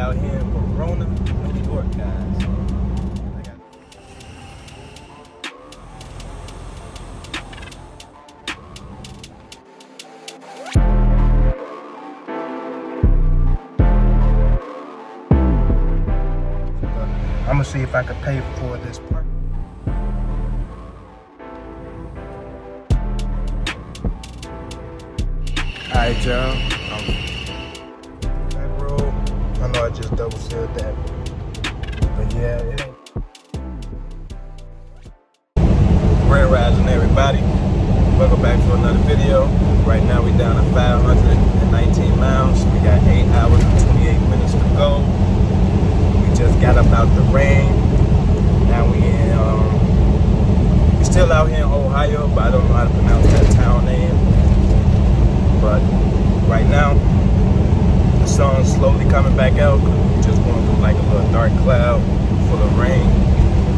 out here in Verona, New York, guys. I'm gonna see if I can pay for this park. Alright, y'all. That road, I know I just double said that. But yeah, it ain't. Grand rising, everybody. Welcome back to another video. Right now we down to 519 miles. We got 8 hours and 28 minutes to go. We just got up out the rain. Now we still out here in Ohio, but I don't know how to pronounce that town name. But right now, the sun's slowly coming back out. We're just going through like a little dark cloud full of rain.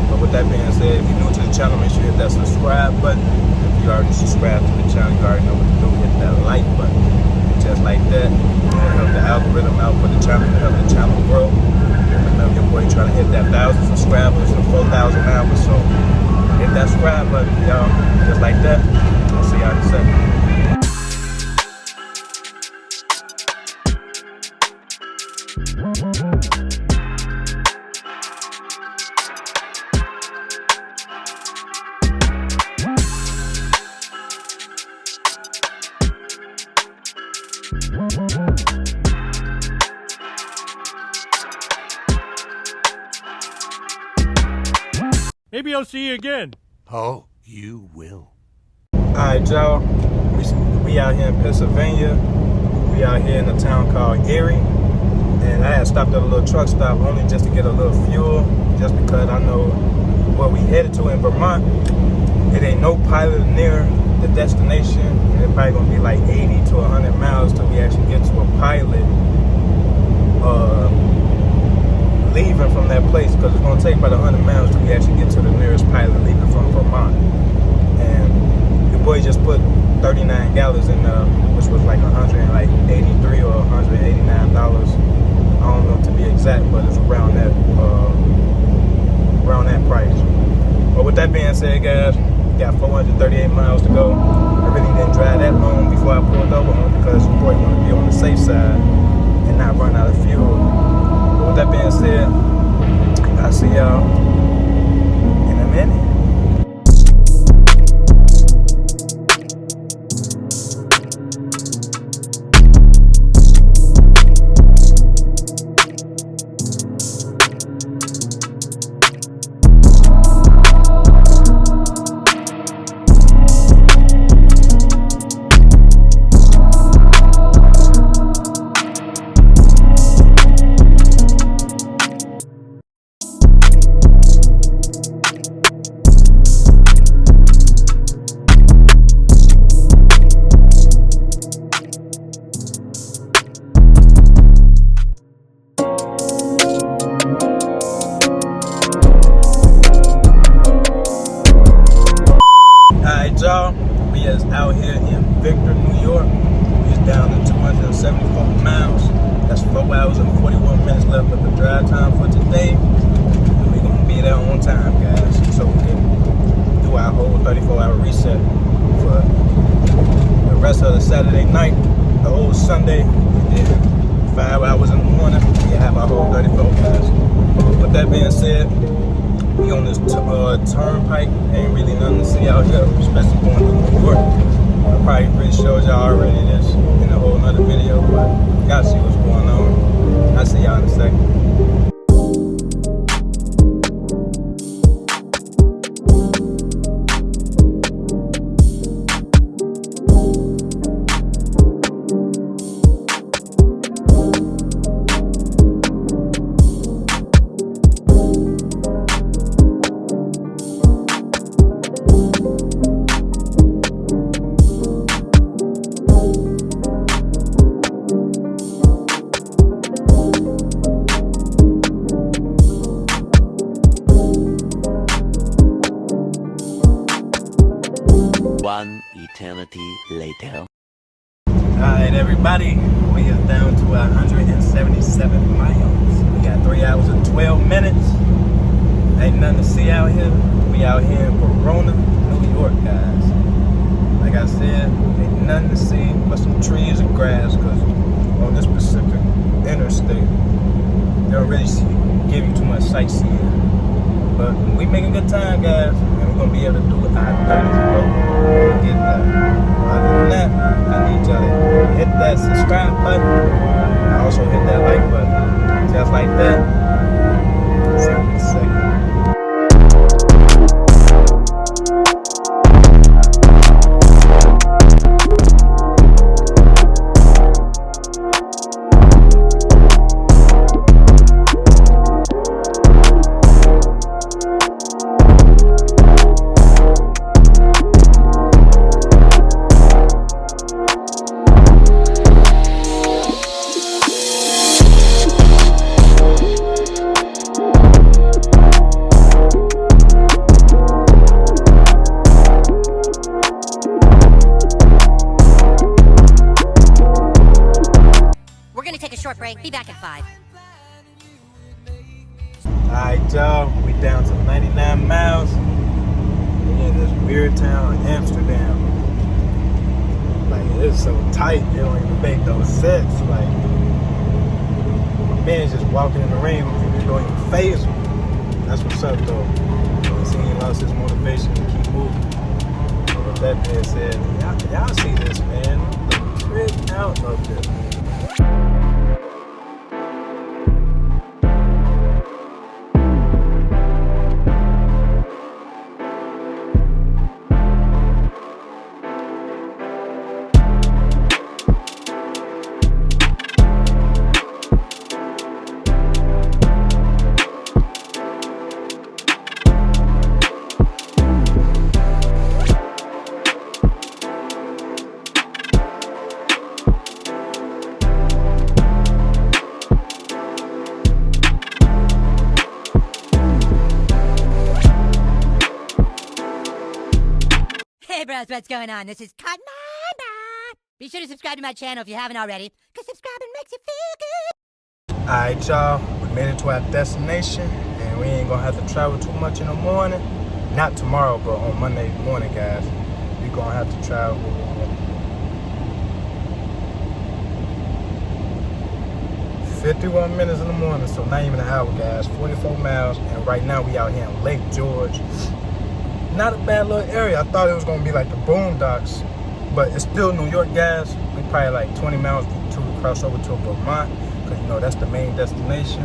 But with that being said, if you're new to the channel, make sure you hit that subscribe button. If you already subscribed to the channel, you already know what to do. Hit that like button. Just like that, it'll help the algorithm out for the channel, to help the channel grow. Remember, your boy trying to hit that 1,000 subscribers and 4,000 hours. So hit that subscribe button, y'all. Just like that. I'll see y'all in a second. Maybe I'll see you again. Oh, you will. Alright, y'all. We out here in Pennsylvania. We out here in a town called Erie. And I had stopped at a little truck stop only just to get a little fuel. Just because I know where we headed to in Vermont. It ain't no pilot near the destination. And it's probably going to be like 80 to 100 miles till we actually get to a pilot. Leaving from that place, because it's going to take about 100 miles till we actually get to the nearest pilot leaving from Vermont. And the boy just put 39 gallons in there, which was like $183 or $189. I don't know to be exact, but it's around that price. But with that being said, guys, got 438 miles to go. I really didn't drive that long before I pulled over, only because the boy wanted to be on the safe side and not run out of fuel. With that being said, I'll see y'all in a minute. Y'all, we is out here in Victor, New York. We is down to 274 miles. That's 4 hours and 41 minutes left of the drive time for today. And we're gonna be there on time, guys. So we can do our whole 34-hour reset for the rest of the Saturday night, the whole Sunday. We did 5 hours in the morning. We have our whole 34, guys. With that being said, we on this turnpike. Ain't really nothing to see out here, especially going to New York. I probably pretty showed y'all already this in a whole nother video, but y'all see what's going on. I'll see y'all in a second. One eternity later. Alright, everybody, we are down to 176 7 miles. We got 3 hours and 12 minutes. Ain't nothing to see out here. We out here in Corona, New York, guys. Like I said, ain't nothing to see but some trees and grass, because on this specific interstate, they don't really give you too much sightseeing. But we making good time, guys, and we're gonna be able to do it our 30th road. Get that. Other than that, I need y'all to hit that subscribe button. And also hit that like button. Just like that. See you in a second. We're gonna take a short break. Be back in 5. Alright, y'all, we down to 99 miles. We in this weird town in Amsterdam. Like, it's so tight, it don't even make no sense. Like, my man's just walking in the rain, it don't even faze him. That's what's up, though. He seems he lost his motivation to keep moving. But with that being said, y'all see this, man. The trick out of this. Hey bros, what's going on? This is Cotton. Be sure to subscribe to my channel if you haven't already, because subscribing makes you feel good. Alright, y'all, we made it to our destination, and we ain't gonna have to travel too much in the morning. Not tomorrow, but on Monday morning, guys. We gonna have to travel 51 minutes in the morning, so not even an hour, guys. 44 miles, and right now we out here in Lake George. Not a bad little area. I thought it was gonna be like the Boondocks, but it's still New York, guys. We probably like 20 miles to cross over to Vermont, because you know that's the main destination.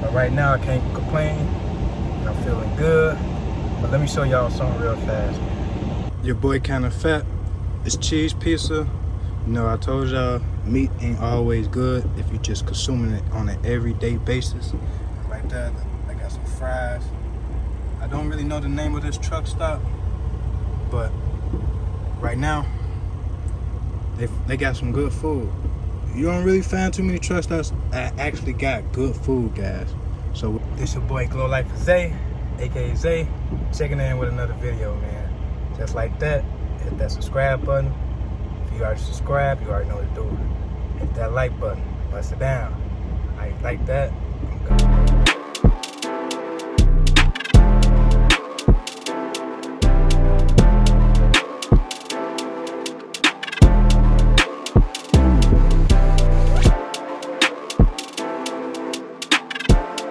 But right now I can't complain, and I'm feeling good. But let me show y'all something real fast. Your boy kinda fat. It's cheese pizza. You know, I told y'all meat ain't always good if you're just consuming it on an everyday basis. Like that, I got some fries. I don't really know the name of this truck stop, but right now they got some good food. You don't really find too many truck stops that actually got good food, guys. So this your boy Glo-Life Zay, aka Zay, checking in with another video, man. Just like that, hit that subscribe button. If you already subscribed, you already know what to do. Hit that like button, bust it down. Like that, I'm gone.